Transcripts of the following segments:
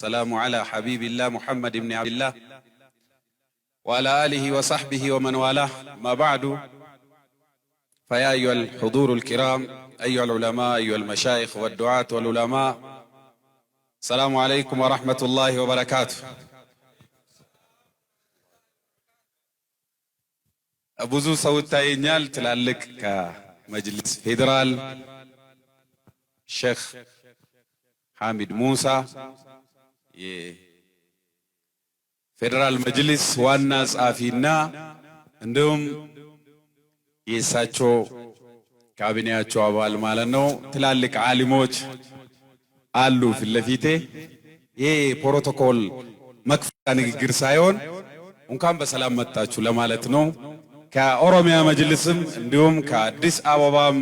والسلام على حبيب الله محمد بن عبد الله وعلى آله وصحبه ومن والاه. ما بعد، فيا أيها الحضور الكرام، أيها العلماء، أيها المشايخ والدعاة والعلماء، السلام عليكم ورحمة الله وبركاته. ብዙ ሰው ይታየኛል። ትላልቅ ከመጅሊስ ፌዴራል ሼክ ሐሚድ ሙሳ የፌዴራል መጅሊስ ዋና ጸሐፊና እንዲሁም የእሳቸው ካቢኔያቸው አባል ማለት ነው ትላልቅ ዓሊሞች አሉ ፊት ለፊቴ። ይሄ ፕሮቶኮል መክፈቻ ንግግር ሳይሆን እንኳን በሰላም መጣችሁ ለማለት ነው። ከኦሮሚያ መጅሊስም እንዲሁም ከአዲስ አበባም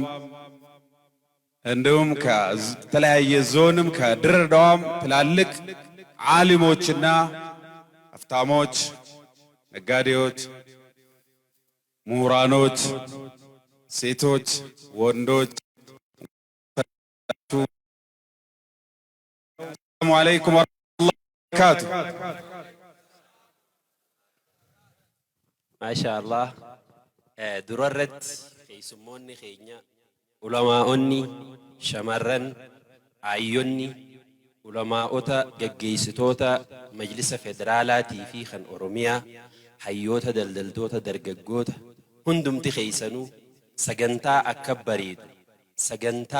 እንዲሁም ከተለያየ ዞንም ከድሬዳዋም ትላልቅ ዓሊሞችና አፍታሞች፣ ነጋዴዎች፣ ምሁራኖች፣ ሴቶች፣ ወንዶች ሰላሙ አለይኩም ወራህመቱላሂ ወበረካቱ። ማሻአላህ ዱረረት ኸይስሞኒ ኸኛ ዑለማኦኒ ሸመረን አዮኒ ዑለማኦታ ገገይስቶታ መጅሊሰ ፌዴራላቲ ፊ ኸን ኦሮሚያ ሀዮታ ደልደልቶታ ደርገጎታ ሁንዱምቲ ኸይሰኑ ሰገንታ አከበሪቱ ሰገንታ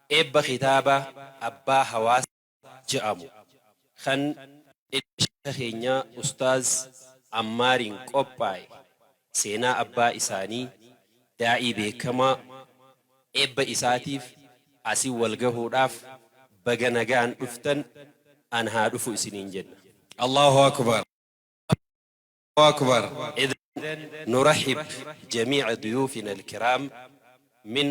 ኤበ ኺታባ አባ ሐዋስ ጀአሙ ኸን ኸኛ ኡስታዝ አማሪን ቆጳይ ሴና አባ ኢሳኒ ዳኢ ቤከማ ኤበ ኢሳቲፍ አሲ ወልገሁዳፍ በገነጋን ዱፍተን አንሃ ዱፉ ኢስኒን ጀና አላሁ አክበር አላሁ አክበር። إذن نرحب جميع ضيوفنا الكرام من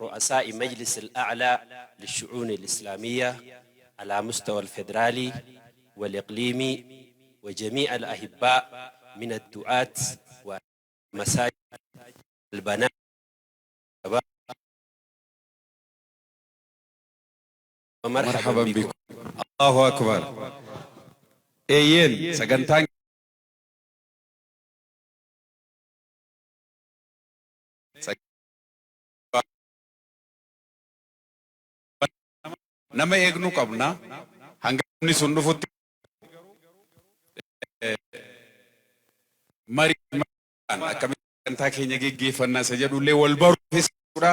رؤساء مجلس الأعلى للشؤون الإسلامية على مستوى الفيدرالي والإقليمي وجميع الأحباء من الدعاة ومساجد البنات. مرحبا بكم. الله أكبر. أيين سجنتان nama eegnu qabna hanga inni sun dhufutti marii akkamitti sagantaa keenya geggeeffannaa isa jedhullee wal baruufis dura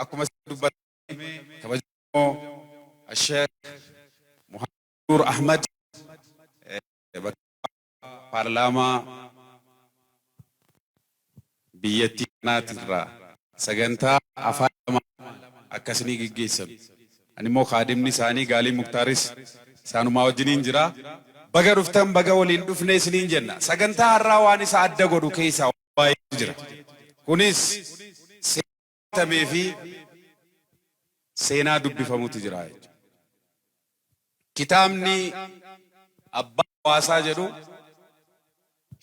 akkuma dubbatame kabajamoo Sheekh Muhammad Ahmad paarlaamaa biyyattii kanaatirraa sagantaa afaan akkasii geggeessan. Animmoo kaadimni isaanii Gaalii Muktaaris isaanumaa wajjiniin jira. Baga dhuftan baga waliin dhufne isiniin jenna. Sagantaa har'aa waan isa adda godhu keessaa baay'eetu jira. Kunis seenaa fi seenaa dubbifamutu jira. Kitaabni Abbaa Hawaasaa jedhu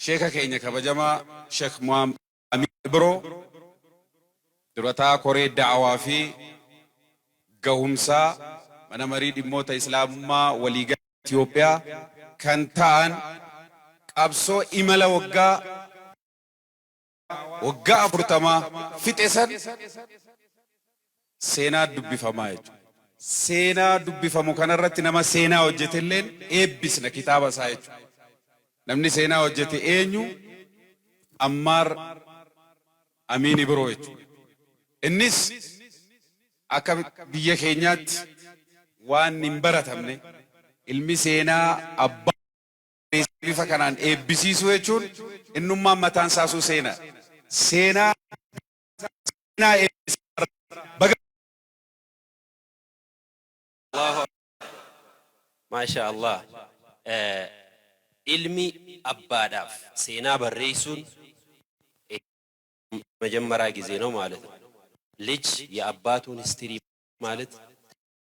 sheeka keenya kabajamaa Sheekh Muhammad Amin Biroo durataa koree da'awaa fi gahumsaa mana marii dhimmoota islaamummaa waliigalaa Itoophiyaa kan ta'an qabsoo imala waggaa 40 fixe san seenaa dubbifamaa jechuudha. Seenaa dubbifamu kanarratti nama seenaa hojjetelleen eebbisna kitaaba isaa jechuudha. Namni seenaa hojjete eenyu? Ammaar Amiin Biroo jechuudha. Innis akka biyya keenyaatti waan hin baratamne ilmi seenaa abbaa bifa kanaan eebbisiisuu jechuun innummaan mataan isaasuu seenaa ማሻአላህ ኢልሚ አባዳፍ ሴና በሬሱን መጀመሪያ ጊዜ ነው ማለት ነው። ልጅ የአባቱን ሂስትሪ ማለት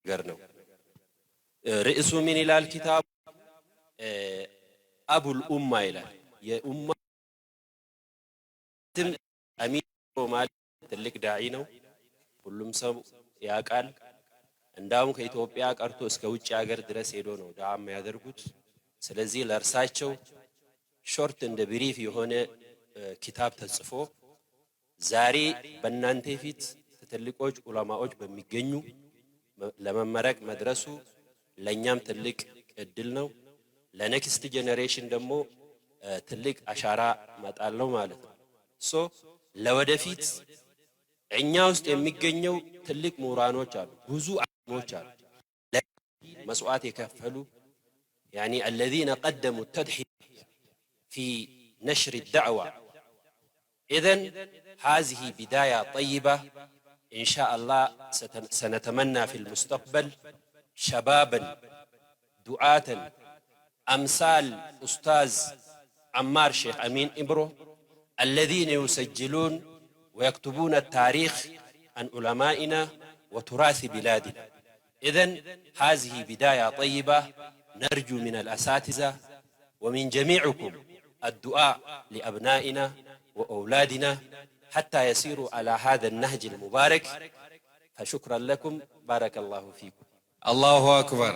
ነገር ነው። ርዕሱ ምን ይላል ኪታቡ? አቡል ኡማ ይላል። የኡማ አሚን ማለት ትልቅ ዳዒ ነው። ሁሉም ሰው ያውቃል። እንዳውም ከኢትዮጵያ ቀርቶ እስከ ውጭ ሀገር ድረስ ሄዶ ነው ዳዓ የሚያደርጉት። ስለዚህ ለእርሳቸው ሾርት እንደ ብሪፍ የሆነ ኪታብ ተጽፎ ዛሬ በእናንተ ፊት ትልቆች ዑለማዎች በሚገኙ ለመመረቅ መድረሱ ለኛም ትልቅ እድል ነው። ለኔክስት ጄኔሬሽን ደግሞ ትልቅ አሻራ መጣለው ማለት ነው። ለወደፊት እኛ ውስጥ የሚገኘው ትልቅ ምሁራኖች አሉ፣ ብዙ አሊሞች አሉ፣ መስዋዕት የከፈሉ يعني الذين قدموا التضحية في نشر الدعوة. إذن هذه بداية طيبة، إن شاء الله سنتمنى في المستقبل شبابا دعاة أمثال أستاذ عمار شيخ أمين إبرو الذين يسجلون ويكتبون التاريخ عن علمائنا وتراث بلادنا. إذن هذه بداية طيبة، نرجو من الأساتذة ومن جميعكم الدعاء لأبنائنا وأولادنا حتى يسيروا على هذا النهج المبارك. فشكرا لكم، بارك الله فيكم. الله أكبر.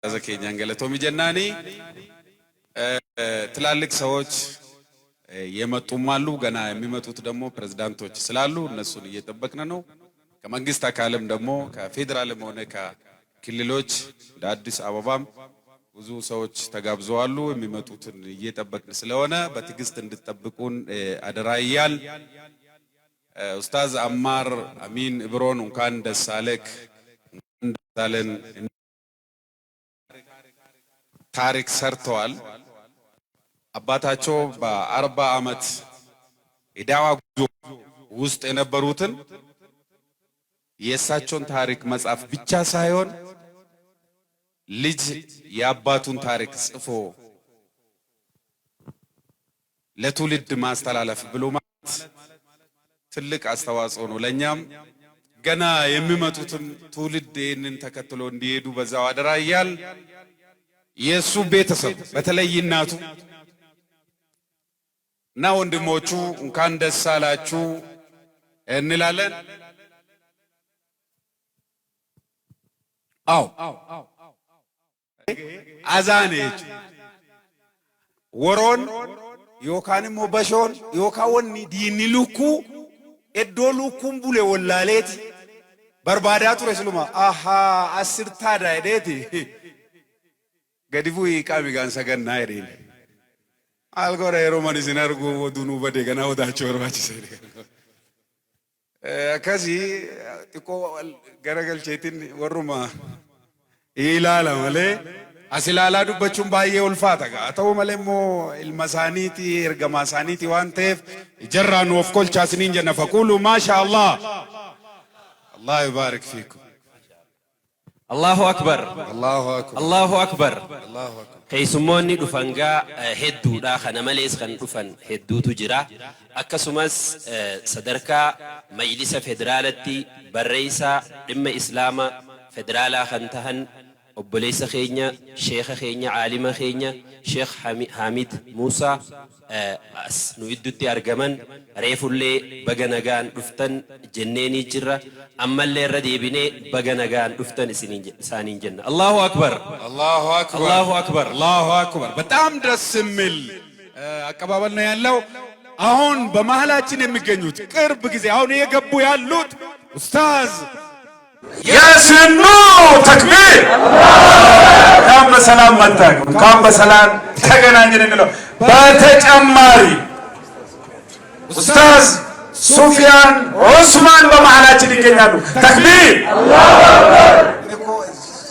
زكينا انجلتومي جناني ትላልቅ ሰዎች የመጡም አሉ፣ ገና የሚመጡት ደግሞ ፕሬዝዳንቶች ስላሉ እነሱን እየጠበቅን ነው። ከመንግስት አካልም ደግሞ ከፌደራልም ሆነ ከክልሎች እንደ አዲስ አበባም ብዙ ሰዎች ተጋብዘዋሉ። የሚመጡትን እየጠበቅን ስለሆነ በትዕግስት እንድትጠብቁን አደራ እያል ኡስታዝ አማር አሚን ኢብሮን እንኳን ደስ አለክ ደስ አለን። ታሪክ ሰርተዋል። አባታቸው በ40 ዓመት የዳዋ ጉዞ ውስጥ የነበሩትን የእሳቸውን ታሪክ መጻፍ ብቻ ሳይሆን ልጅ የአባቱን ታሪክ ጽፎ ለትውልድ ማስተላለፍ ብሎ ማለት ትልቅ አስተዋጽኦ ነው። ለኛም ገና የሚመጡትም ትውልድ ይህንን ተከትሎ እንዲሄዱ በዛው አደራ እያል የሱ ቤተሰብ በተለይ እናቱ እና ወንድሞቹ እንኳን ደስ አላችሁ እንላለን። አው አዛኔች ወሮን ዮካንም ወበሾን ዮካወኒ ዲኒሉኩ ኤዶሉኩም ቡሌ ወላሌት በርባዳቱ ረስሉማ አሃ አስርታዳ ሄዴቲ ገዲፉ ይቃሚ ጋን ሰገና ሄዴን አልጎራ የሮማን ሲናርጉ ወዱኑ በደገና ወዳቸው ወርባች ሰይደ ከዚ ጥቆ ገረገልቼቲን ወሩማ ኢላላ ማለ አሲላላ ዱበቹም ባየ ወልፋታ ጋ አተው ማለሞ ኢልማሳኒቲ እርገማሳኒቲ ዋንቴፍ ጀራኑ ኦፍኮልቻ ስኒን ጀነ ፈቁሉ ማሻአላህ አላህ ይባረክ ፊኩም። الله أكبر الله أكبر الله أكبر الله أكبر. كيسموني دفنجا هدو دا خنا مليس خن دفن هدو تجرا أكسمس صدركا مجلس فدرالتي برئيسا دم إسلام فدرالا خنتهن أبوليس خينيا شيخ خينيا عالم خينيا شيخ حميد موسى نويدوتي أرجمن ريفولي بجناجان دفتن جنيني جرا أما اللي ردي بني بجناجان دفتن سانين جنة. الله أكبر الله أكبر الله أكبر الله أكبر. በጣም ደስ የሚል አቀባበል ነው ያለው። አሁን በመሃላችን የሚገኙት ቅርብ ጊዜ አሁን የገቡ ያሉት ኡስታዝ ያስኑ ተክቢር ካም በሰላም መጣክ ካም በሰላም ተገናኘን እንለው። በተጨማሪ ኡስታዝ ሱፊያን ዑስማን በመሃላችን ይገኛሉ። ተክቢር አላሁ አክበር። እኮ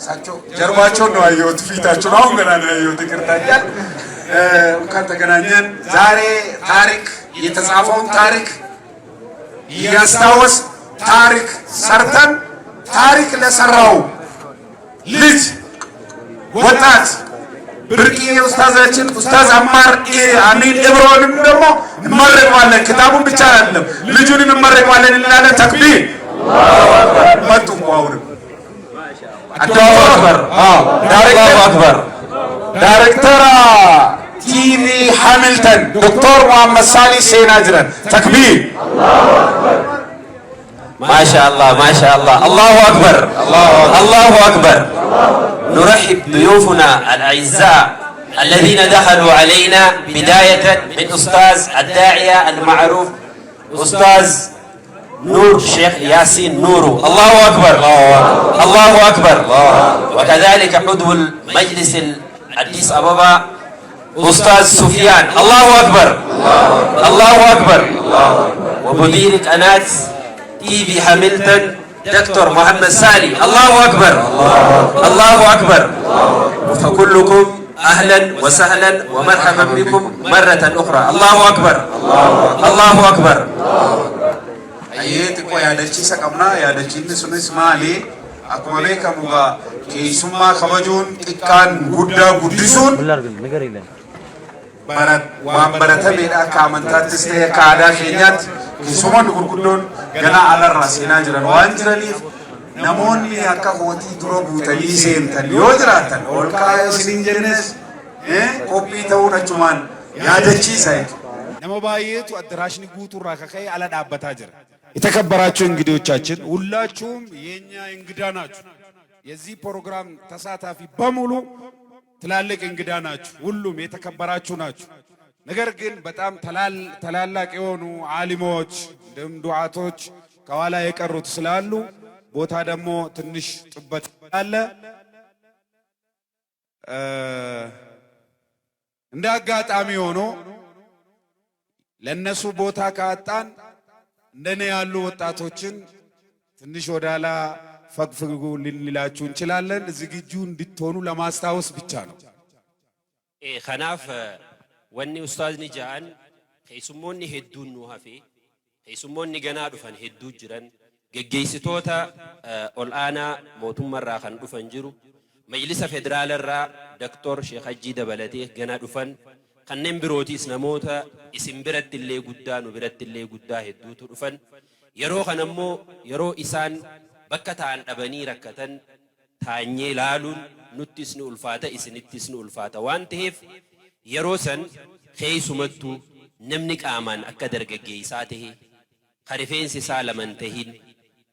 ሳቸው ጀርባቸው ነው አየሁት፣ ፊታቸው አሁን ገና ነው አየሁት። ይቅርታኛል። እንኳን ተገናኘን። ዛሬ ታሪክ የተጻፈውን ታሪክ ያስታወስ ታሪክ ሰርተን ታሪክ ለሰራው ልጅ ወጣት ብርቅዬ ኡስታዛችን ኡስታዝ አማር አሚን ኢብሮንም ደግሞ እንመረቀዋለን። ክታቡን ብቻ አይደለም ልጁንም እንመረቀዋለን እንላለን። ተክቢር አላሁ አክበር። መጡ አሁን አላሁ አክበር አላሁ አክበር። ዳይሬክተር ቲቪ ሃሚልተን ዶክተር መሐመድ ሳሊ ሴና ጅረን ተክቢር አላሁ አክበር። ما شاء الله ما شاء الله. الله أكبر الله أكبر. نرحب ضيوفنا الأعزاء الذين دخلوا علينا بداية من أستاذ الداعية المعروف أستاذ نور الشيخ ياسين نورو. الله أكبر الله أكبر. وكذلك عضو المجلس الأديس أبابا أستاذ سفيان. الله أكبر الله أكبر. ومدير قناة تي في هاملتون دكتور محمد سالي. الله أكبر الله أكبر. فكلكم أهلا وسهلا ومرحبا بكم مرة أخرى. الله أكبر الله أكبر. أيات كوي هذا الشيء سكمنا هذا الشيء نسمع مالي أكو عليك مغا كيسما خبجون كان غدا غديسون barat waan baratamedha ka amantaattis ta'e ka aadaa keenyaatti keessumoonni gurguddoon ganaa alarraa seenaa jiran waan jiraniif namoonni akka hootii dura guutanii seentan yoo jiraatan ol kaa'ee isiniin jennes qophii ta'uun achumaan yaadachiisa. nama baay'eetu addaraashni guutuurraa kaka'ee ala dhaabbataa jira. የተከበራችሁ እንግዶቻችን ሁላችሁም የኛ እንግዳ ናችሁ። የዚህ ፕሮግራም ተሳታፊ በሙሉ ትላልቅ እንግዳ ናችሁ። ሁሉም የተከበራችሁ ናችሁ። ነገር ግን በጣም ታላላቅ የሆኑ ዓሊሞች እንደም ዱዓቶች ከኋላ የቀሩት ስላሉ ቦታ ደግሞ ትንሽ ጥበት አለ። እንደ አጋጣሚ ሆኖ ለነሱ ቦታ ካጣን እንደኔ ያሉ ወጣቶችን ትንሽ ወዳላ ፈግፍጉ ልንላችሁ እንችላለን። ዝግጁ እንድትሆኑ ለማስታወስ ብቻ ነው። خناف وني أستاذ نجان خيسموني هدون نوهفي خيسموني جنا دفن هدو جران جيسيتوتا الآن موتم مرة خن دفن جرو مجلس فدرال الرا دكتور شيخ جيد بلديه جنا دفن خنن بروتيس نموتا اسم برت اللي قدان وبرت اللي قدا هدو تدفن يرو خنمو يرو إسان بكتان أبني ركتن تاني لالون نتسنو الفاتة إسنتسنو الفاتة وانتهف يروسن خيسمتو نمنك آمان أكدر جيساته خريفين سالمن تهين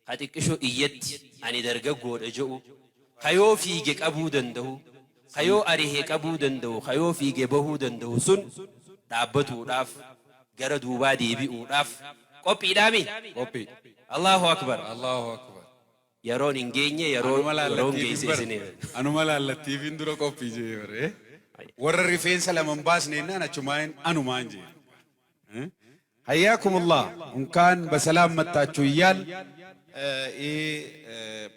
خاتكشو إيت أني درجة جور أجو خيو فيجك أبو دندو خيو أريهك أبو دندو خيو فيجك بهو دندو سن دابتو راف جردو بادي بيو راف كوبي دامي كوبي. الله أكبر الله أكبر. يرون إنجيني يرون جيسيني أنا مالا لطيفين درو كوبي جيبره ورا ريفين سلام باس نينا نشومين أنا مانجي. حياكم الله إن كان بسلام متاچو يال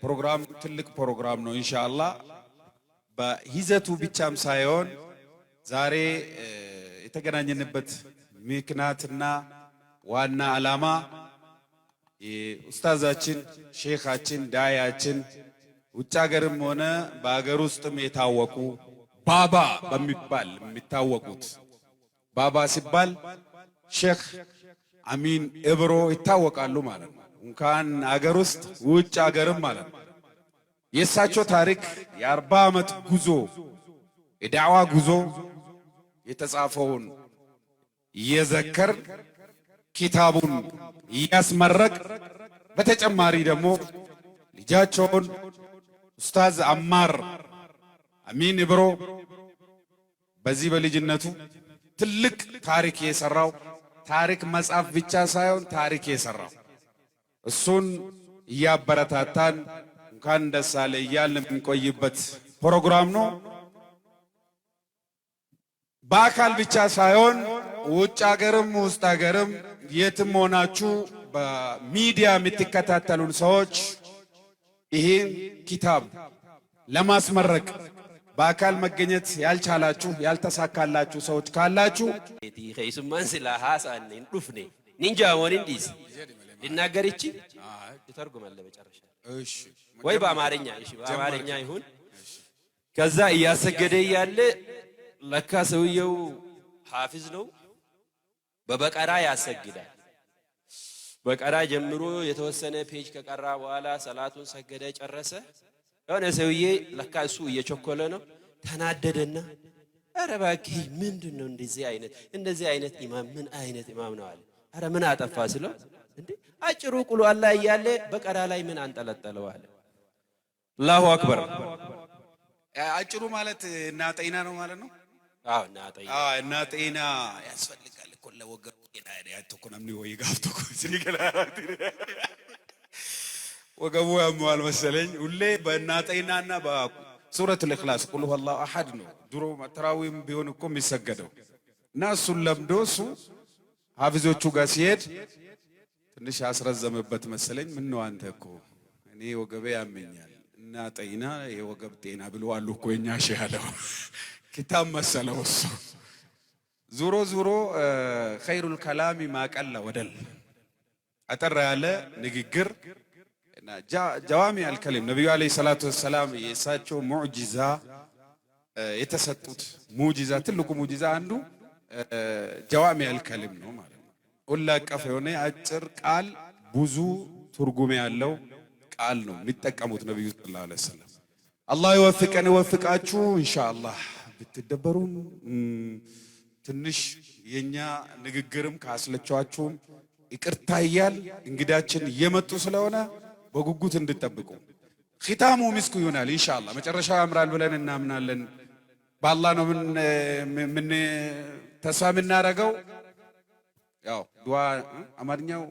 برنامج تلك برنامج نو إن شاء الله بهزتو بيتشام سايون زاري يتجنن نبت مكناتنا وانا علامة أستاذاتين شيخاتين داعياتين وتجارم مونا باغروست ميتاوكو بابا بمبال ميتاوكوت بابا سبال شيخ أمين إبرو يتاوك على مالا وكان أغروست وش أغرم مالا يساتشو تاريخ ياربامت غزو يدعوا غزو يتصافون يذكر كتابون يسمرق بتجمعري دمو لجاتشون أستاذ عمار أمين إبرو بزيب لجنته تلك تاريخ يسراو تاريخ مصاف بيتشا سايون تاريخ يسراو السون يا براتاتان كان دسالة يالم كويبت برنامج نو باكال بيتشا سايون وچاغرم مستاغرم يتموناچو بميديا متكتاتلون سوچ ይሄን ኪታብ ለማስመረቅ በአካል መገኘት ያልቻላችሁ ያልተሳካላችሁ ሰዎች ካላችሁ خيسمان سلاها سان ندفن نينجا ወንዲስ ሊናገርቺ ይተርጉማል ለመጨረሻ እሺ ወይ በአማርኛ እሺ በአማርኛ ይሁን ከዛ እያሰገደ ያለ ለካ ሰውየው ሐፊዝ ነው በበቀራ ያሰግዳል በቀራ ጀምሮ የተወሰነ ፔጅ ከቀራ በኋላ ሰላቱን ሰገደ ጨረሰ የሆነ ሰውዬ ለካ እሱ እየቸኮለ ነው ተናደደና ኧረ እባክህ ምንድነው እንደዚህ አይነት ኢማም ምን አይነት ኢማም ነው አለ ኧረ ምን አጠፋ ስለው እንዴ አጭሩ ቁሉ አላህ እያለ በቀራ ላይ ምን አንጠለጠለው አለ። አላሁ አክበር። አጭሩ ማለት እናጠይና ነው ማለት ነው። አዎ እናጠይና፣ እናጠይና ያስፈልጋል እኮ ለወገሩ ጤና ያተኮ ነው ነው ይጋፍቶ ሲገላራት ወገቡ ያሟል መሰለኝ። ሁሌ በእናጠይናና በሱረቱል ኢኽላስ ቁል ሁወላሁ አሐድ ነው ድሮ ተራዊም ቢሆን እኮ የሚሰገደው እና እሱን ለምዶ እሱ ሐፊዞቹ ጋር ሲሄድ ትንሽ አስረዘመበት መሰለኝ። ምን ነው አንተ እኮ እኔ ወገቤ ያመኛል እና ጠይና የወገብ ጤና ብለዋል እኮ የኛ ሼህ አለው። ኪታብ መሰለው እሱ። ዙሮ ዙሮ ኸይሩል ከላሚ ማቀለ ወደል አጠራ ያለ ንግግር እና ጀዋሚ አልከሊም ነብዩ አለይሂ ሰላቱ ወሰላም የእሳቸው ሙዕጂዛ የተሰጡት ሙዕጂዛ ትልቁ ሙዕጂዛ አንዱ ጀዋሚ አልከሊም ነው ማለት ነው። ሁሉ አቀፍ የሆነ አጭር ቃል ብዙ ትርጉም ያለው ቃል ነው የሚጠቀሙት ነብዩ ሰለላሁ ዐለይሂ ወሰለም። አላህ ይወፍቀን ይወፍቃችሁ ኢንሻአላህ። ብትደበሩም ትንሽ የኛ ንግግርም ካስለቻችሁም ይቅርታ እያል እንግዳችን እየመጡ ስለሆነ በጉጉት እንድትጠብቁ። ኺታሙ ምስኩ ይሆናል ኢንሻአላህ። መጨረሻው ያምራል ብለን እናምናለን። በአላህ ነው ምን ተስፋ የምናደርገው። ያው ዱዓ አማርኛው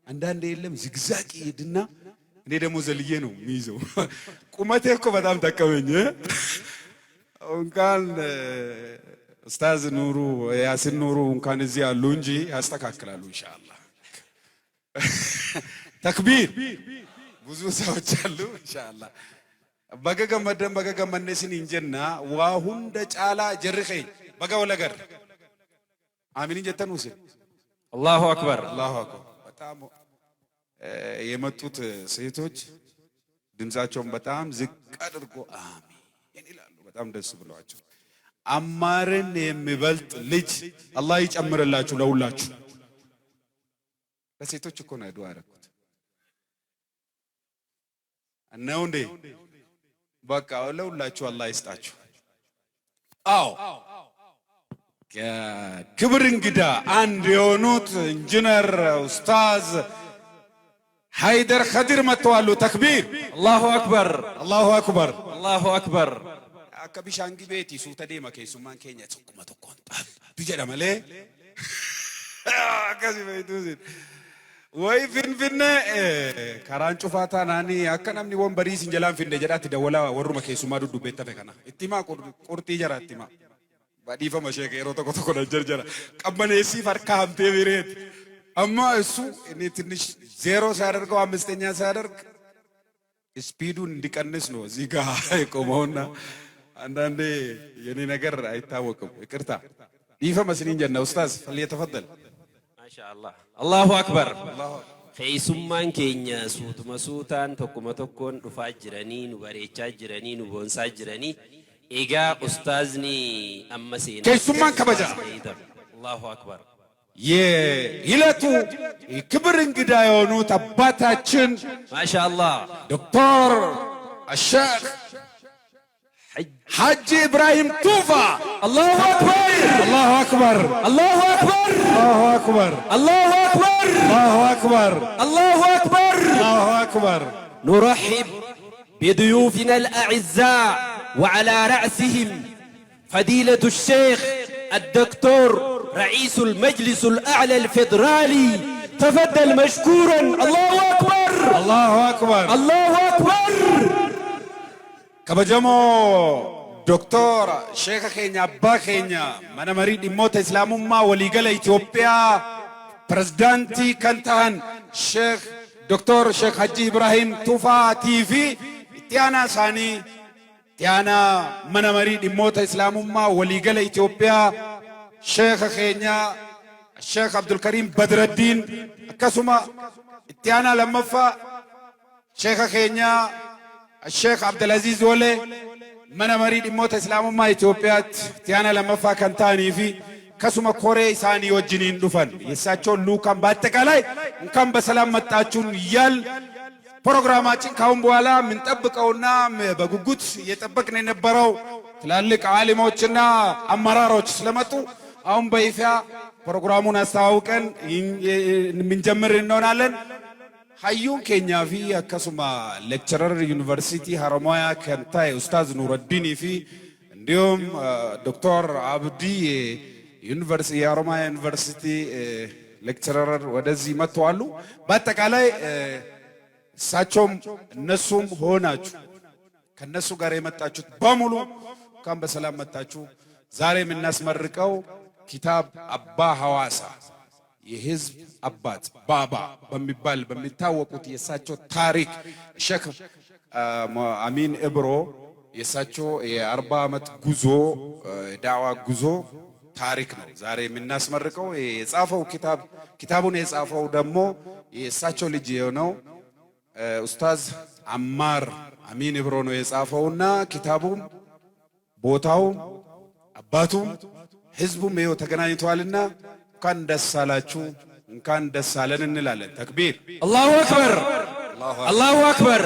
አንዳንዴ የለም ዝግዛቅ ይሄድና እኔ ደግሞ ዘልዬ ነው የሚይዘው። ቁመቴ እኮ በጣም ጠቀመኝ። እንኳን ኡስታዝ ኑሩ ያሲን ኑሩ እንኳን እዚህ ያሉ እንጂ ያስተካክላሉ ኢንሻአላህ። ተክቢር ብዙ ሰዎች አሉ ኢንሻአላህ። በገገመነስን እንጀና ዋሁንደ ጫላ ጀርኸኝ በጋው ለገር አሚን ጀተን ውስጥ አላሁ አክበር አላሁ አክበር። በጣም የመጡት ሴቶች ድምፃቸውን በጣም ዝቅ አድርጎ አሚን ይላሉ። በጣም ደስ ብሏቸው አማርን የሚበልጥ ልጅ አላህ ይጨምርላችሁ ለሁላችሁ። ለሴቶች እኮ ነው ዱዓ ያደረኩት ነው እንዴ? በቃ ለሁላችሁ አላህ ይስጣችሁ። አዎ ክብር እንግዳ አንድ የሆኑት ኢንጂነር ኡስታዝ ሃይደር ኸዲር መጥተዋል። ተክቢር አላሁ አክበር አላሁ አክበር አላሁ አክበር። አከቢሻንጊ ቤቲ ሱተ ደማ ከሱማን ኬኛ ጽቁመ ተቆን ቢጀዳ ማለ አከዚ ቤቱዚ ወይ ፊንፊኔ ካራን ጩፋታ ናኒ አከናምኒ ወንበሪስ እንጀላን ፊንደ ጀዳት ደወላ ወሩመ ከሱማ ዱዱ ቤተፈ ከና ኢቲማ ቁርጢ ጀራ ኢቲማ ባዲፈ መሸከ የሮ ተቆ ተቆ ጀርጀራ ቀበኔሲ ፈርካ ሀምቴ ቢሬት አማ እሱ እኔ ትንሽ ዜሮ ሲያደርገው አምስተኛ ሲያደርግ ስፒዱን እንዲቀንስ ነው እዚህ ጋር የቆመውና አንዳንዴ የኔ ነገር አይታወቅም። ይቅርታ ይፈ መስኒን ጀና ኡስታዝ ፈለየተፈደል ማሻአላህ አላሁ አክበር። ኸይሱማን ኬኛ ሱቱመ ሱታን ተኩመ ተኮን ዱፋ ጅረኒ ኑ በሬቻ ጅረኒ ኑ ቦንሳ ጅረኒ ኤጋ ኡስታዝኒ አመሴና ኸይሱማን ከበጃ አላሁ አክበር። የዕለቱ ክብር እንግዳ የሆኑት አባታችን ማሻአላህ ዶክተር አሸኽ ሐጂ ኢብራሂም ቱፋ አላሁ አክበር አላሁ አክበር አላሁ አክበር አላሁ አክበር አላሁ አክበር አላሁ አክበር አላሁ አክበር አላሁ አክበር። نرحب بضيوفنا الأعزاء وعلى رأسهم فضيلة الشيخ الدكتور رئيس المجلس الأعلى الفيدرالي. تفضل مشكورا. الله أكبر الله أكبر الله أكبر. كبجمو دكتور شيخ خينيا أبا خينيا من مريد موت إسلام ما وليقل إثيوبيا برزدانتي كنتان شيخ دكتور شيخ حجي إبراهيم توفا تيفي تيانا ساني تيانا من مريد موت إسلام ما وليقل إثيوبيا شيخ خينيا الشيخ عبد الكريم بدر الدين كسما تيانا لمفا شيخ خينيا الشيخ عبد العزيز ولي من مريد موت إسلام ما إثيوبيا تيانا لمفا كنتاني في كسما كوري ساني وجنين دفن يساچون لوكام باتكالاي እንኳን በሰላም መጣችሁን ይያል ፕሮግራማችን ካሁን በኋላ ምን ጠብቀውና በጉጉት እየጠበቅን የነበረው ትላልቅ ዓሊሞችና አመራሮች ስለመጡ አሁን በይፋ ፕሮግራሙን አስተዋውቀን የምንጀምር እንሆናለን። ሀዩን ኬኛ ፊ አከሱማ ሌክቸረር ዩኒቨርሲቲ ሀረማያ ከንታይ ኡስታዝ ኑረዲን ፊ እንዲሁም ዶክተር አብዲ ዩኒቨርሲቲ የሀረማያ ዩኒቨርሲቲ ሌክቸረር ወደዚህ መጥተዋል። በአጠቃላይ እሳቸውም እነሱም ሆናችሁ ከነሱ ጋር የመጣችሁት በሙሉ እንኳን በሰላም መጣችሁ። ዛሬ የምናስመርቀው ኪታብ አባ ሐዋሳ የህዝብ አባት ባባ በሚባል በሚታወቁት የእሳቸው ታሪክ ሼክ አሚን ኢብሮ የእሳቸው የ40 ዓመት ጉዞ ዳዋ ጉዞ ታሪክ ነው ዛሬ የምናስመርቀው። የጻፈው ኪታቡን የጻፈው ደግሞ የእሳቸው ልጅ የሆነው ኡስታዝ አማር አሚን ኢብሮ ነው የጻፈውና ኪታቡም ቦታውም አባቱም ህዝቡም ይኸው ተገናኝተዋልና እንኳን ደስ አላችሁ እንኳን ደስ አለን እንላለን። ተክቢር አላሁ አክበር አላሁ አክበር።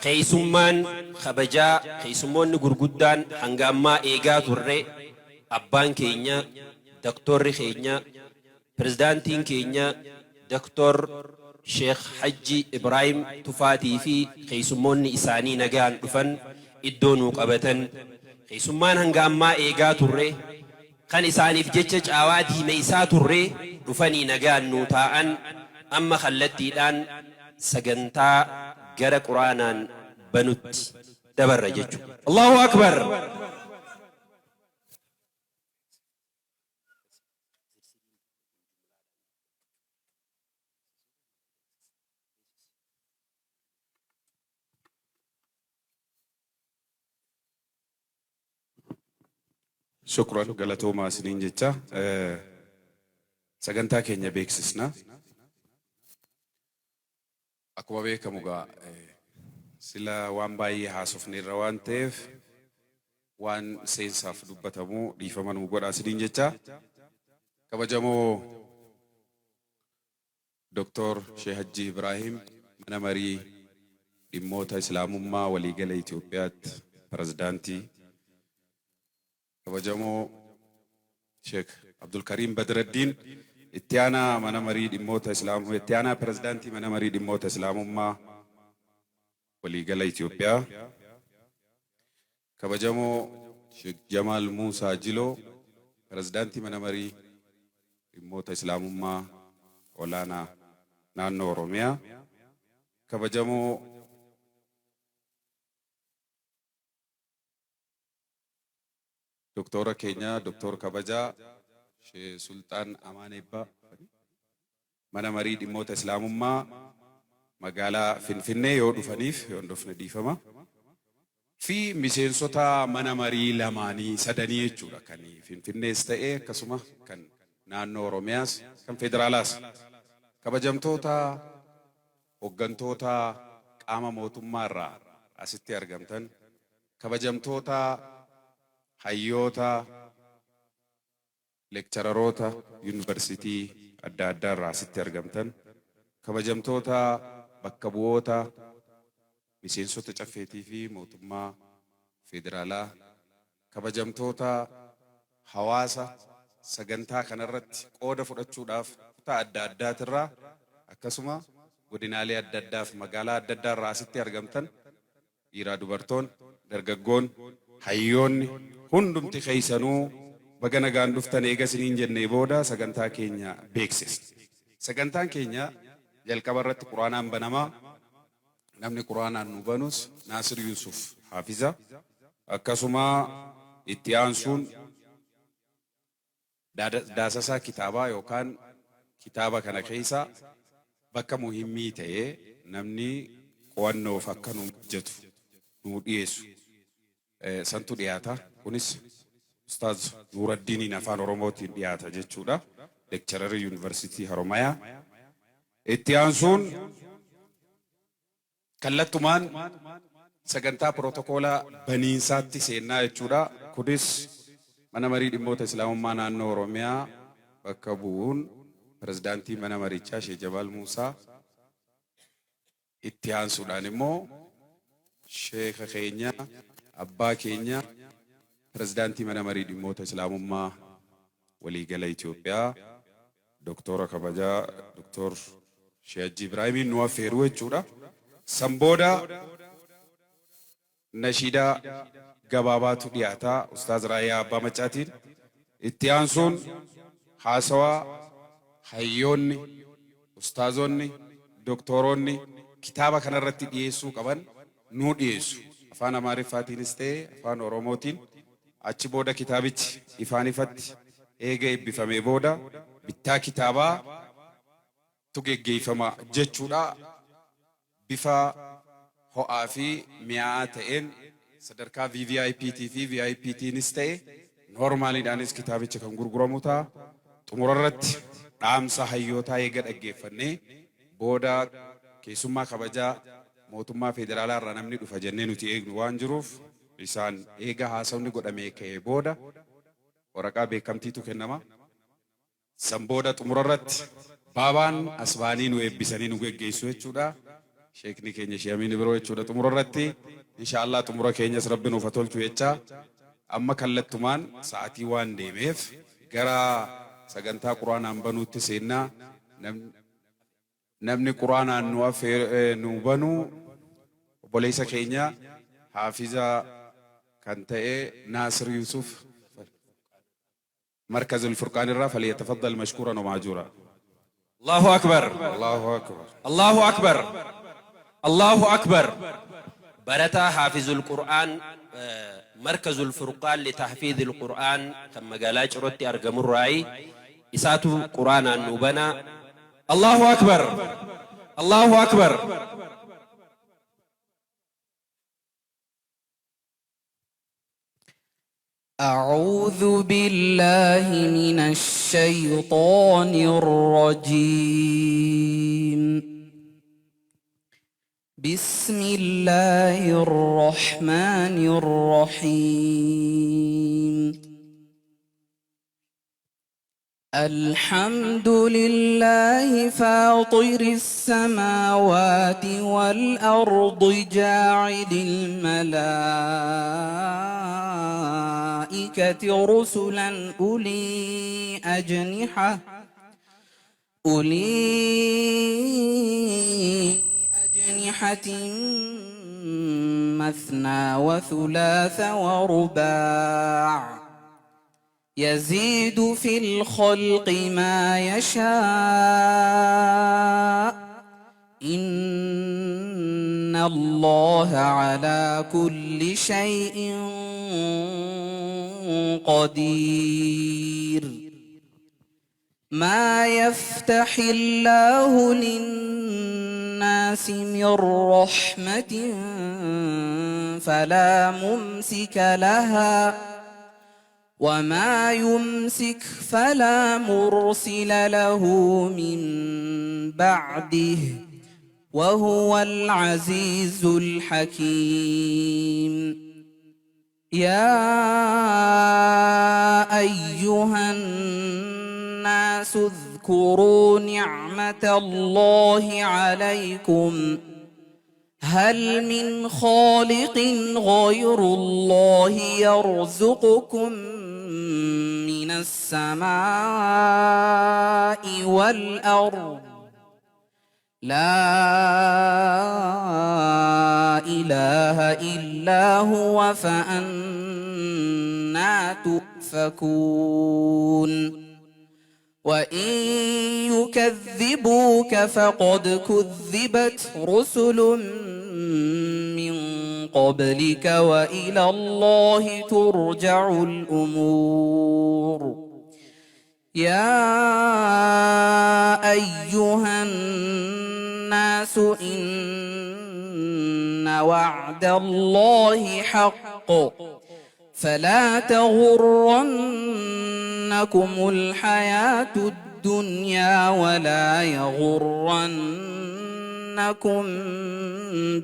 ኸይሱማን ኸበጃ ኸይሱሞን ጉርጉዳን ሐንጋማ ኤጋ ቱሬ አባን ኬኛ ዶክተር ኬኛ ፕሬዝዳንቲን ኬኛ ዶክተር ሼክ ሐጂ ኢብራሂም ቱፋቲ ፊ ኸይሱሞን ኢሳኒ ነጋን ዱፈን ኢዶኑ ቀበተን ኸይሱማን ሐንጋማ ኤጋ ቱሬ kan isaaniif jecha caawaa diimeysaa turre dhufanii nagaan nuu taa'an amma kallattiidhaan sagantaa gara quraanaan banutti dabarra jechuudha. Allahu akbar. شكرا غلطوما سنين جتا سغنتا كينيا بيكسسنا اكو بيكموغا سلا وان باي هاسوفني روانتيف وان سينساف دبتمو ديفمن مغودا سنين جتا كبجمو دكتور شيخ حجي ابراهيم منمري ديموتا اسلامما ولي غلا اثيوبيات بريزيدانتي كبجمو شيخ عبد الكريم بدر الدين اتيانا منمري ديموتا اسلام اتيانا بريزيدانتي منمري ديموتا اسلامما ولي غلا اثيوبيا كبجمو شيخ جمال موسى جيلو بريزيدانتي منمري ديموتا اسلامما ولانا نانو روميا كبجمو دكتور كينيا دكتور كبجا شيخ سلطان امان ابا مانا مريد موت اسلام ما مقالا فنفنة يودو فنيف يوندوف نديفما في ميسين سوتا مانا مري لماني سدني جورا كاني فنفنة استئe كسوما كان نانو رومياس كان فيدرالاس كبجمتوتا وغنتوتا قاما موتوما را اسيتي ارغمتن كبجمتوتا hayyoota leekchararoota yuunivarsiitii adda addaa irraa asitti argamtan kabajamtoota bakka bu'oota miseensota caffeetii fi mootummaa federaalaa kabajamtoota hawaasa sagantaa kanarratti qooda fudhachuudhaaf kutaa adda addaatirraa akkasuma godinaalee adda addaa fi magaalaa adda addaa irraa asitti argamtan dhiiraa dubartoon dargaggoon hayyoonni hundumti keessanuu baga nagaan dhuftan eega isiniin jennee booda sagantaa keenya beeksisna. Sagantaan keenya jalqaba irratti quraanaan banamaa namni quraanaan nu banus Naasir Yusuf Haafiza akkasuma itti aansuun daasasaa kitaabaa yookaan kitaaba kana keessa bakka muhimmii ta'ee namni qo'annoof akka nu hojjetu nu dhiyeessu. santu dhiyaata kunis ustaaz Nuuraddiin afaan Oromootiin dhiyaata jechuudha lecturer yuunivarsiitii Haromayaa itti aansuun kallattumaan sagantaa protokoola baniinsaatti seenaa jechuudha kunis mana marii dhimmoota islaamummaa naannoo Oromiyaa bakka bu'uun pirezidaantii mana marichaa Sheekh Jamaal Muusaa itti aansuudhaan immoo sheekha keenya abbaa keenya pirezidaantii mana marii dhimmoota islaamummaa waliigala Itoophiyaa Doktora kabajaa Doktor Sheejji Ibraahiimiin nu affeeruu jechuudha. San booda nashiidaa gabaabaatu dhiyaataa Ustaaz Raayyaa Abbaa Macaatiin. Itti aansuun haasawaa hayyoonni, ustaazonni, doktoroonni kitaaba kanarratti dhiyeessuu qaban nuu dhiyeessu. Afaan Amaariffaatiinis ta'e afaan Oromootiin. Achi booda kitaabichi ifaan ifatti eega eebbifamee booda bittaa kitaabaa tu geggeeffama jechuudha. Bifa ho'aa fi mi'aawaa ta'een sadarkaa VVIPT fi VIPTinis ta'e normaaliidhaanis kitaabicha kan gurguramu ta'a. Xumurarratti dhaamsa hayyootaa eega dhaggeeffannee booda keessummaa kabajaa mootummaa federaalaa irraa namni dhufa jennee nuti eegnu waan jiruuf isaan eega haasawni godhamee ka'ee booda waraqaa beekamtiitu kennama. San booda xumurarratti baabaan asbaanii nu eebbisanii nu geggeessu jechuudha. Sheekni keenya Sheemiin biroo jechuudha. Xumurarratti inshaallah xumura keenyas rabbi nuuf haa tolchu jechaa amma kallattumaan sa'aatii waan deemeef gara sagantaa quraanaan banuutti seennaa. Namni quraanaan nu banuu obboleessa keenya haafiza kan ta'e Naasir Yusuf مركز الفرقان الرا فليتفضل مشكورا وماجورا. الله أكبر. الله أكبر. الله أكبر. الله أكبر. برتا حافظ القرآن مركز الفرقان لتحفيظ القرآن كما قال رتي أرقم الرأي إساتو قرآن النوبنا. الله أكبر. الله أكبر. أعوذ بالله من الشيطان الرجيم. بسم الله الرحمن الرحيم. الحمد لله فاطر السماوات والأرض جاعل الملائكة رسلا أولي أجنحة مثنى وثلاث ورباع يزيد في الخلق ما يشاء إن الله على كل شيء قدير. ما يفتح الله للناس من رحمة فلا ممسك لها وما يمسك فلا مرسل له من بعده وهو العزيز الحكيم. يا أيها الناس اذكروا نعمة الله عليكم هل من خالق غير الله يرزقكم من السماء والأرض لا إله إلا هو فأنا تؤفكون. وإن يكذبوك فقد كذبت رسل من قبلك وإلى الله ترجع الأمور. يا أيها الناس إن وعد الله حق فلا تغرنكم الحياة الدنيا ولا يغرنكم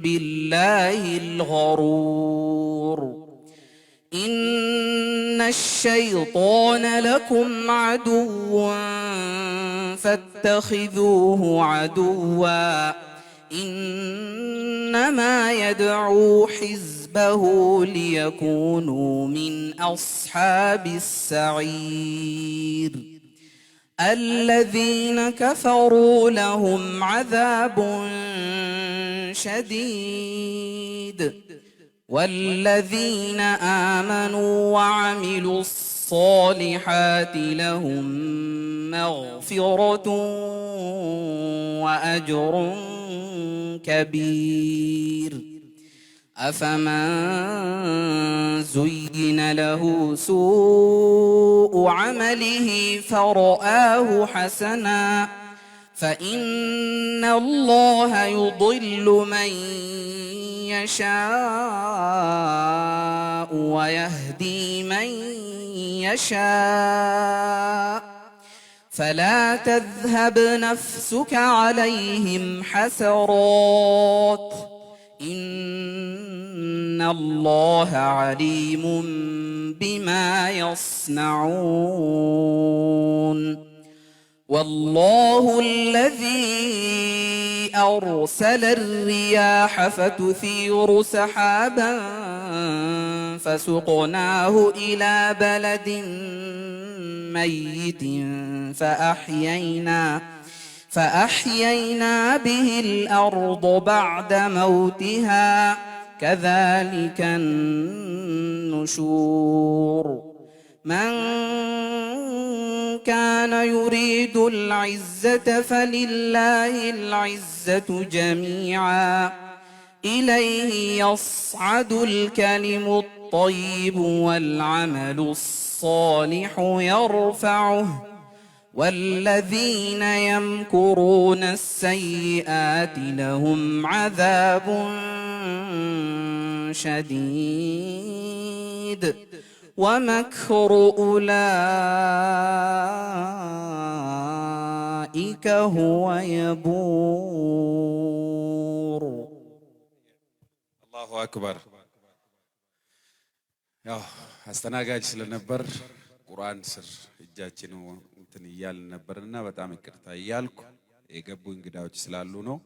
بالله الغرور. إن الشيطان لكم عدو فاتخذوه عدوا إنما يدعو حزبه حزبه ليكونوا من أصحاب السعير الذين كفروا لهم عذاب شديد والذين آمنوا وعملوا الصالحات لهم مغفرة وأجر كبير أفمن زين له سوء عمله فرآه حسنا فإن الله يضل من يشاء ويهدي من يشاء فلا تذهب نفسك عليهم حسرات إن الله عليم بما يصنعون والله الذي أرسل الرياح فتثير سحابا فسقناه إلى بلد ميت فأحيينا به الأرض بعد موتها كذلك النشور من كان يريد العزة فلله العزة جميعا إليه يصعد الكلم الطيب والعمل الصالح يرفعه والذين يمكرون السيئات لهم عذاب شديد ومكر أولئك هو يبور. الله أكبر. ያው አስተናጋጅ ስለነበር ቁርአን ስር እጃችን እንትን እያልን ነበርና በጣም ይቅርታ እያልኩ የገቡ እንግዳዎች ስላሉ ነው።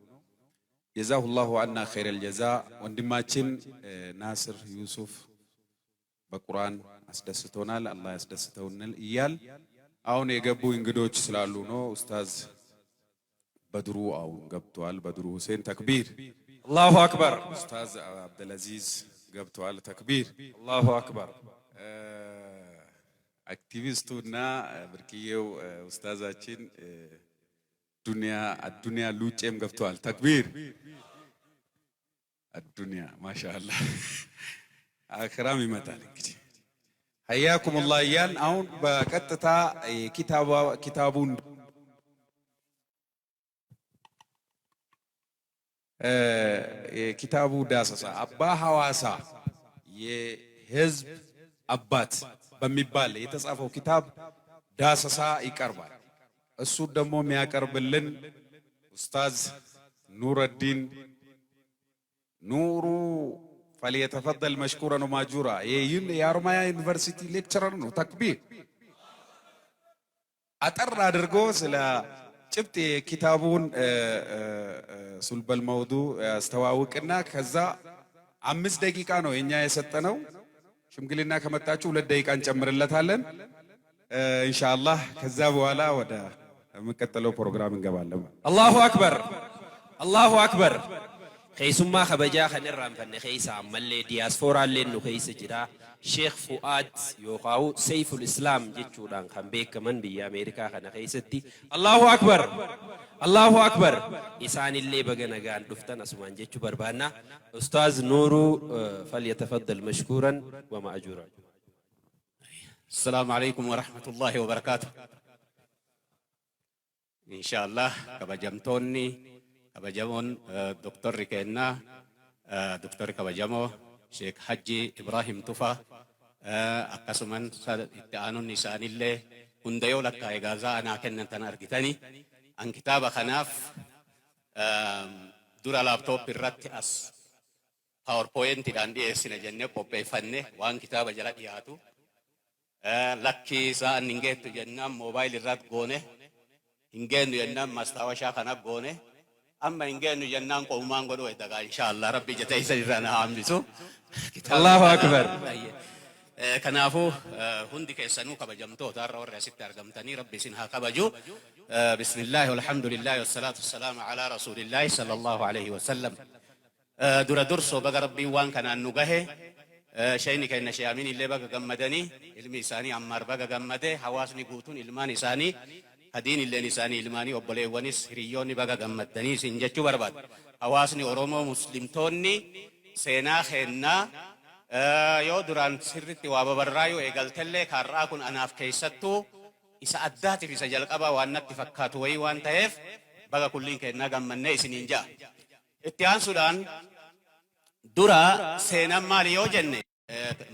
ጀዛሁላሁ አና ኸይረል ጀዛ። ወንድማችን ናስር ዩሱፍ በቁርአን አስደስቶናል፣ አላህ ያስደስተውናል እያል አሁን የገቡ እንግዶች ስላሉ ነው። ኡስታዝ በድሩ አሁን ገብቷል። በድሩ ሁሴን ተክቢር፣ አላሁ አክበር። ኡስታዝ አብዱልአዚዝ ገብቷል። ተክቢር፣ አላሁ አክበር። አክቲቪስቱና ብርቅዬው ኡስታዛችን አዱንያ ሉጬም ገብቷል። ተክቢር። አዱንያ ማሻአላህ አክራም ይመጣል። እንግዲህ ሀያኩሙላህ እያልን አሁን በቀጥታ ኪታቡን የኪታቡ ዳሰሳ አባ ሐዋሳ የህዝብ አባት በሚባል የተጻፈው ኪታብ ዳሰሳ ይቀርባል። እሱ ደግሞ የሚያቀርብልን ኡስታዝ ኑረዲን ኑሩ فليتفضل مشكورا وماجورا. የአሮማያ ዩኒቨርሲቲ ሌክቸረር ነው። ተክቢር። አጠር አድርጎ ስለ ጭብጥ የኪታቡን ሱልበል መውዱ ያስተዋውቅና ከዛ 5 ደቂቃ ነው የኛ የሰጠነው። ሽምግልና ከመጣችሁ 2 ደቂቃ እንጨምርለታለን ኢንሻአላህ። ከዛ በኋላ ወደ የሚቀጥለው ፕሮግራም እንገባለን። አላሁ አክበር፣ አላሁ አክበር። خيسما خبجا خنرام فن خيسا ملي دياسفورا لنو خيس جرا شيخ فؤاد يوقاو سيف الإسلام جيتشودان خمبيك كمان بي أمريكا خنا خيستي. الله أكبر، الله أكبر. إسان اللي بغنا غان دفتن أسمان جيتشو بربانا. أستاذ نورو فليتفضل مشكورا ومأجورا. السلام عليكم ورحمة الله وبركاته. إن شاء الله كبجمتوني كبجمون دكتور ركينا دكتور كبجمو شيخ حجي إبراهيم توفا أقسمان إتعانون نسان الله هنديو لك إغازا أنا كنا تناركتاني عن كتاب خناف دورا لابتوب الرات أس PowerPoint عندي سنة جنة بوبي فنة وان كتاب جلات ياتو لكي سان نيجت جنة موبايل الرات غونه إنجن جنة مستوى شاخنا غونه أما إن كانوا جنان قومان قدوا إتقا إن شاء الله ربي جتاي سجرانا عاملسو الله أكبر. كنافو هندي كيسانو كبجمتو دار ورسيت أرقمتني ربي سنها كبجو بسم الله والحمد لله والصلاة والسلام على رسول الله صلى الله عليه وسلم دور درسو بقى ربي وان كان النجاه شيني كأن شيامين اللي بقى جمدني علمي ساني عمار بقى جمده حواسني قوتون علماني ساني هدين اللي نساني علماني وبلي ونس ريوني بقى جمدني سنجتشو برباد حواسني أورومو مسلم توني سينا خنا يو دوران سرتي واببرايو إيجالتلي كاراكون أنا في كيستو إذا أداتي في سجل قبا وأنا تفكرت وي وان تهف بقى كلين كنا جمّني سنينجا اتيان سودان دورا سينا ماليو جنة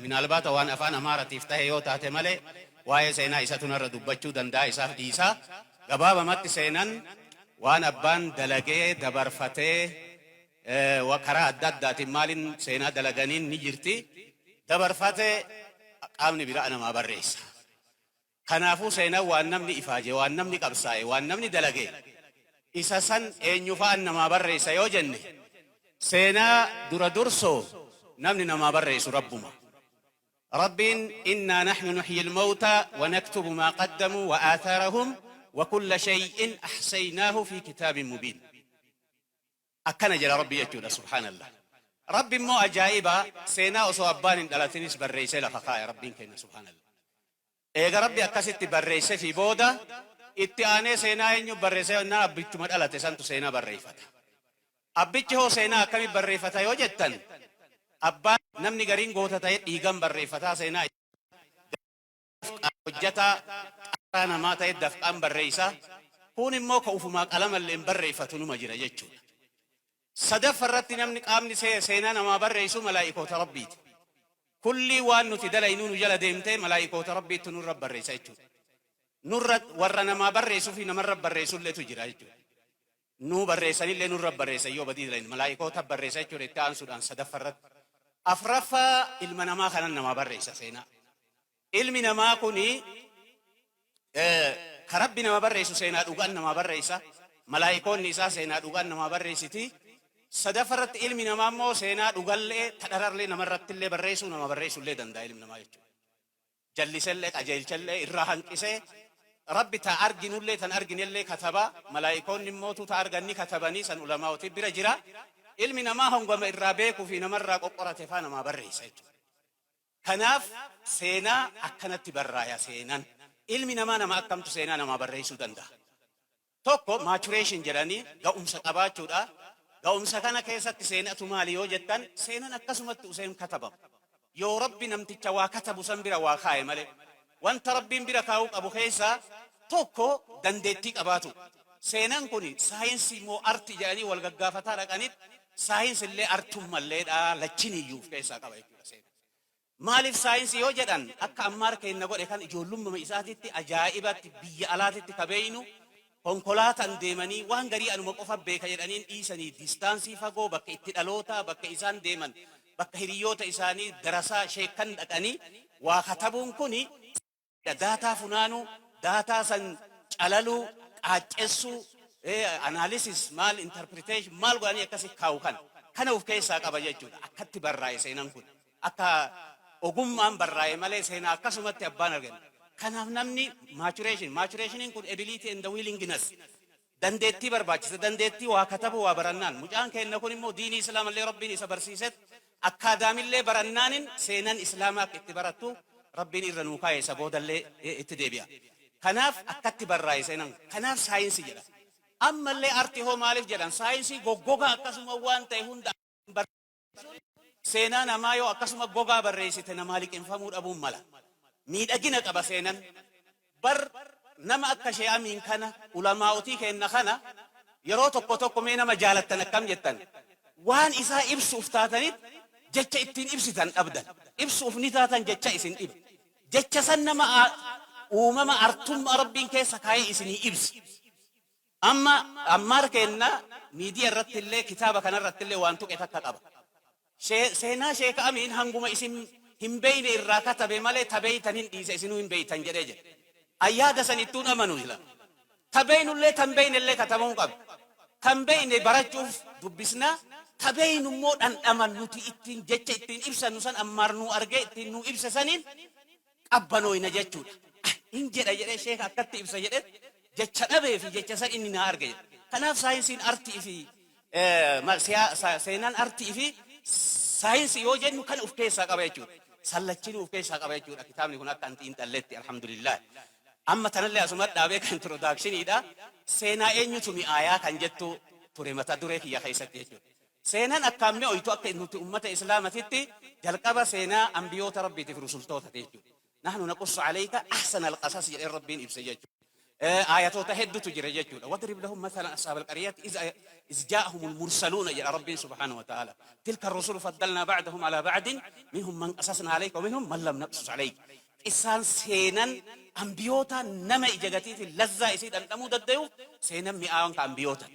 من البات وان أفان أمارة تفتح يو تحت ملء واي سينا إذا تنر دبّچو دندا إذا إيسا قبابا مات سينان وان أبان دلقي دبرفتي وكرا أدات مالين سينا دلقانين نجرتي دبرفتي قامني برأنا ما بريس كنافو سينا وان نمني إفاجي وان نمني قبصاي وان نمني دلقي إذا سن إن يفعل ما بريس يو جنة سينا دور درسو نمني ما بريس ربما رب إنا نحن نحيي الموتى ونكتب ما قدموا وآثارهم وكل شيء أحصيناه في كتاب مبين أكنا جل ربي يجود سبحان الله رب مو أجائبا سينا أصوابان دلاتنس بريسة لفقاء ربين كينا سبحان الله إيغا ربي أكاسيت بريسة في بودا إتياني سينا إنيو بريسة ونا أبيتو مدالة سانتو سينا بريفتا أبيتو سينا أكامي بريفتا يوجدتن أبان نمني غرين غوتا تايت إيغام بريفتا سينا حجتا أنا ما تايت دفقان بريسة كون مو كوفما قلم اللي بريفتو نمجر يجود صدف فرت نمني قامني سينا نما بريسو ملائكة ربيت كل وان نتدلينون جل ديمتي ملائكة ربيت نور رب بريسة يجود نور ورنا ما بريسو في نمر رب بريسو اللي تجرى يجود نو بريساني اللي نور رب بريسة يو بديد لين ملائكة بريسة يجود التان سودان صدف فرت أفرفا علمنا ما خلنا نما بريسة سينا علمنا ما كوني خربنا ما بريسو سينا دوغان نما بريسة ملائكة نساء سينا دوغان نما بريسيتي صدفرت علمنا ما مو سينا دوغان لي تدرر لي نمرت اللي بريسو نما بريسو اللي دندا علمنا ما يجو جلس اللي أجيل اللي إرهان كيسه ربي تأرجن اللي تنأرجن اللي كتبا ملائكة نموتو تأرجني كتبني سن علماء وتبرا جرا علمنا ما هم قم إرابيك في نمرة قرة فانا ما بريسة كناف سينا أكنت برايا سينا علمنا ما نما أكمت سينا نما بريسو دندا توكو maturation jedhanii ga'umsa qabaachuudha ga'umsa kana keessatti seenatu maali yoo jettan seenan akkasumatti useen katabamu yoo rabbi namticha waa katabu san bira waa kaa'e malee wanta rabbiin bira kaa'uu qabu keessaa tokko dandeettii qabaatu seenan kun saayinsii moo arti jedhanii wal gaggaafataa dhaqanit saayinsi illee artummalleedha lachiniyyuuf keessaa qaba jechuudha seenan maaliif saayinsii yoo jedhan akka ammaar keenna godhe kan ijoollummaa isaatitti ajaa'ibatti biyya alaatitti kabeeynu konkolaataan deemanii waan garii anuma qofa beeka jedhaniin dhiisanii distaansii fagoo bakka itti dhaloota bakka isaan deeman bakka hiriyoota isaanii darasaa sheekan dhaqanii waa katabuun kuni daataa funaanuu daataa san calaluu qaaccessuu analysis maal interpretation maal godhanii akkasi kaa'u kana of keessaa qaba jechuudha akkatti barraa'e seenan kun akka ogummaan barraa'e malee seenaa akkasumatti abbaan argan kanaaf namni maturationin kun ability and the willingness dandeettii barbaachisa dandeettii waa katabu waa barannaan mucaan keenna kun immoo diinii islaamallee rabbiin isa barsiiset akkaadaamillee barannaanin seenan islaamaa itti barattu rabbiin irra nuu kaa'e isa boodallee itti deebi'a kanaaf akkatti barraa'e seenan kanaaf saayinsii jedha ammallee arti hoo maaliif jedhan saayinsii goggogaa akkasuma waan ta'e hunda seenaa namaa yoo akkasuma gogaa barreessite namaa liqinfamuu dhabuun mala miidhagina qaba seenan bar nama akka shee amiin kana ulamaaotii keenna kana yeroo tokko mee nama jaalattan akkam jettan waan isaa ibsuuf taatanit jecha ittiin ibsitan dhabdan ibsuuf ni taatan jecha isin dhib jecha san nama uumama artummaa rabbiin keessa kaayee isinii ibsi amma ammaar keenna miidiyaa irratti illee kitaaba kana irratti illee waan tuqe takka qaba seenaa sheeka amiin hanguma isin hin beeyne irraa katabe malee tabeeytanin dhiise isinuu hin beeytan jedhee jedhe ayyaada sanittuun amanu jira tabeeynullee tan beeynellee katabamuu qabu kan beeyne barachuuf dubbisna tabeeynu immoo dhandhaman nuti ittiin jecha ittiin ibsannu san ammaarnuu argee ittiin nu ibsa saniin qabbanooyna jechuudha. In jedha jedhee sheeka akkatti ibsa jedhe jecha dhabee fi jecha san inni na arge. Kanaaf saayinsiin artii fi seenaan artii fi saayinsii yoo jennu kan of keessaa qaba jechuudha. Sallachiin of keessaa qaba jechuudha. Kitaabni kun akka antiin xalletti alhamdulillah. Amma tanallee asuma dhaabee kan introductioniidha. Seenaa eenyutu mi'aayaa kan jettu ture mata duree kiyya keessatti jechuudha. Seenaan akkaan mi'ooytu akka nuti ummata islaamatitti jalqaba seenaa ambiyoota rabbiitiif rusultoota jechuudha. نحن نقص عليك أحسن القصص يا ربي إبسجج آياتو تهدت جرجج واضرب لهم مثلا أصحاب القرية إذ جاءهم المرسلون يا ربي سبحانه وتعالى تلك الرسل فضلنا بعضهم على بعض منهم من قصصنا عليك ومنهم من لم نقصص عليك إسان سينا أنبيوتا نما إجاجتي في اللذة إسيد أن تمود الديو سينا مئاون كأنبيوتا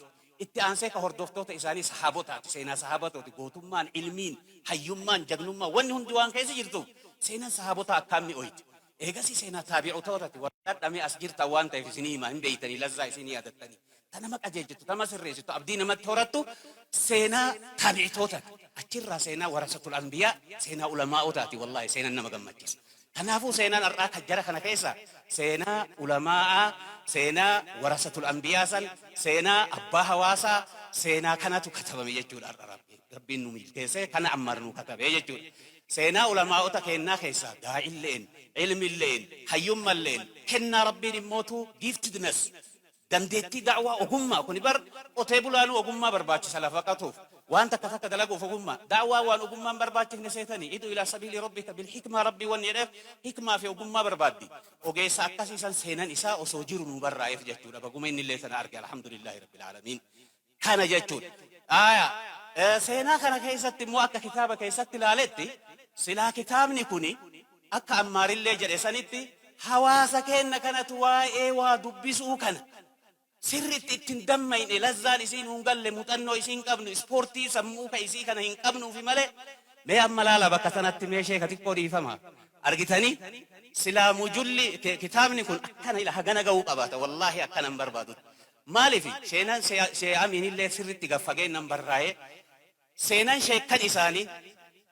إتأنسي كهردوفتوتا إساني صحابوتا سينا صحابوتا قوتمان علمين حيومان جغنوما ونهم دوان كيسي جرتو سينا صحابوتا أكامني أويت إيغاسي سينا تابعوتا ورد أمي أسجرتا وانتا في سنيما هم بيتني لذة إسيني أدتني تنمك أجيجتو تما سريجتو أبدين مدهورتو سينا تابعوتا أجرى سينا ورسة الأنبياء سينا علماء والله سينا نمغمجس كنافو سينا نراك الجرى خنا كيسا سينا علماء سينا ورثة الأنبياء سينا أبا هواسا سينا كانت كتب يجول ربي نميل كيسا كان أمرنو كتب يجول سينا علماء تكينا كيسا داعي اللين علم اللين حيوم اللين كنا ربي نموتو giftedness دندتي دعوة أقوما كوني بر أتبولانو أقوما برباتش سلافقاتوف وانت كتك دلقوا فقوما دعوة وان أقوما برباتش نسيتني إدو إلى سبيل ربك بالحكمة ربي والنعرف حكمة في أقوما بربادي وجي ساكاسي سان سينا نساء وسوجر نبر رايف جتونا بقوما إن اللي تنارك الحمد لله رب العالمين كان جتون سينا كان كيست مؤكد كتاب كيست لالتي سلا كتاب نكوني أكا أمار اللي جرسانيتي حواسا كينا كانت واي ودبسو كان سرت التندمين لزان إسين هنقل متنو إسين قبنو سبورتي سموك إسين كان هنقبنو في ملئ ما أملالا بكتنات ميشي كتكوري فما أرغتاني سلا مجلي كتابني كن أكنا إلى حقنا قوق أباتا والله أكنا مبربادو مالي في سينان سيامين اللي سرت قفقين نمبر راي سينان شيء كان إساني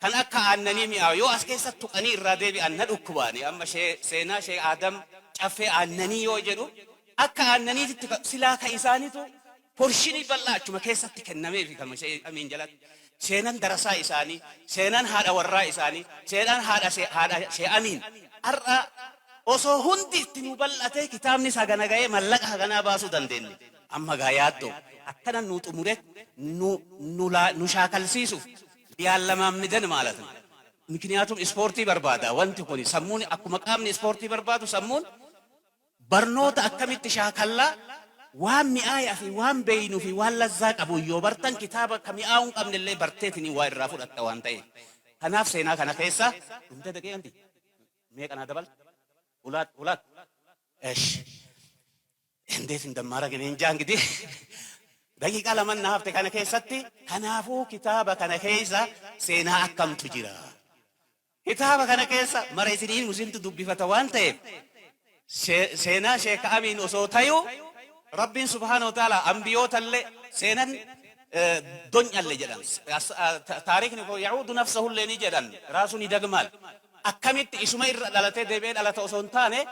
كان أكا أنني مئاو يو أسكيسا تقني الرادي بأن الأكباني أما سينا شيء آدم أفي أنني يوجدو أكا أنني سلاك إسانيتو فرشيني بالله كما كيسا تكنمي في كما شيء أمين جلات سينان درسا إساني سينان هذا ورا إساني سينان هذا شيء أمين أرى أصو هندي تنبالتي كتاب نسا غنا غاية ملق غنا باسو دندين أما غاياتو أكنا نوت أمورك نشاكل سيسو يالما مدن مالتنا مكنياتهم إسبورتي بربادا وانتو كوني سموني أكو مقامني إسبورتي بربادو سمون برنوت أكمل تشاكلا وام مئايا في وام بينو في ولا زاك أبو يوبرتن كتابة كمئاون قبل اللي برتيتني واير رافود التوانتين هناف سينا كنا كيسا انت دقيقة انتي ميك أنا دبل ولاد إيش انديت اندمارا جنين جانج دي دقيقة لما نهافت كنا كيستي هنافو كتابة كنا كيسا سينا أكم تجرا كتابة كنا كيسا مريسين مسلم تدبي فتوانتين سينا شيخ أمين أصوتايو رب سبحانه وتعالى أنبيوت اللي سينا دنيا اللي جدًا تاريخ نقول يعود نفسه اللي نجدًا راسوني دجمال أكملت إسماعيل لالته دبيل على توسنتانه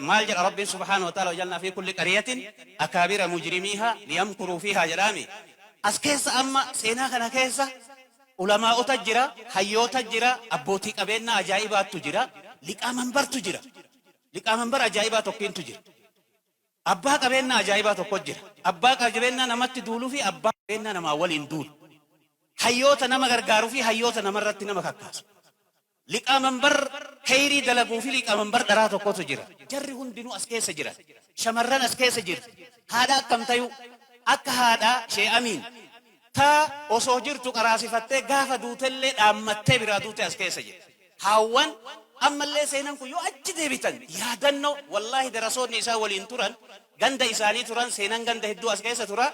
مال جل رب سبحانه وتعالى وجلنا في كل قرية أكابر مجرميها ليمكروا فيها جرامي أسكيس أما سينا كنا كيسا علماء تجرا حيو تجرا أبوتي كبيرنا أجايبات تجرا لقامنبر تجرا لقامنبر أجايبات وكين تجرا أبا كبيرنا أجايبات وكجرا أبا كبيرنا نمت دولو في أبا كبيرنا نما ولين دول حيو تنما غرغارو في حيو تنما رتي نما كاكاس لقامنبر خيري دلقو في لقامنبر دراتو كو تجرا جري هندنو أسكيس جرا شمران أسكيس جرا هذا كم تيو أك هذا شيء أمين تا أصوجر تقراسي فتة غافة دوتل أمتة برا دوتة أسكيس جرا هاوان أما اللي سينان كو يو أجد بيتن يادنو والله درسون نساء والإنتوران غند إساني توران سينان غند هدو أسكيسة تورا